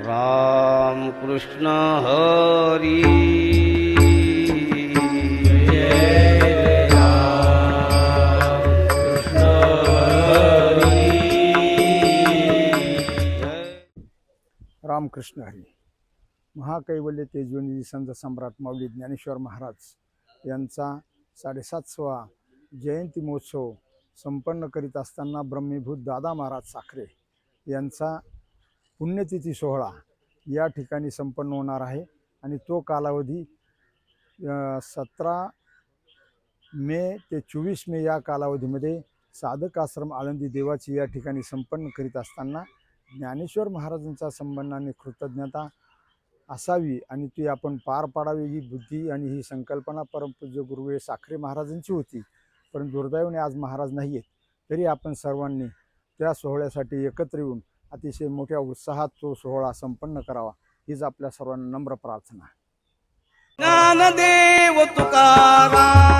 राम कृष्ण हरी जय राम कृष्ण हरी रामकृष्ण हरी. महाकैवल्य तेजवनी संत सम्राट माऊली ज्ञानेश्वर महाराज यांचा 750वा जयंती महोत्सव संपन्न करीत असताना ब्रह्मीभूत दादा महाराज साखरे यांचा पुण्यतिथी सोहळा या ठिकाणी संपन्न होणार आहे आणि तो कालावधी 17 मे ते 24 मे या कालावधीमध्ये साधक आश्रम आळंदी देवाची या ठिकाणी संपन्न करीत असताना ज्ञानेश्वर महाराजांच्या संबंधाने कृतज्ञता असावी आणि ती आपण पार पाडावी ही बुद्धी आणि ही संकल्पना परमपूज्य गुरुवे साखरे महाराजांची होती. पण दुर्दैवाने आज महाराज नाही आहेत, तरी आपण सर्वांनी त्या सोहळ्यासाठी एकत्र येऊन अतिशय मोठ्या उत्साहात तो सोहळा संपन्न करावा हीच आपल्या सर्वांना नम्र प्रार्थना. ज्ञानदेव तुकाराम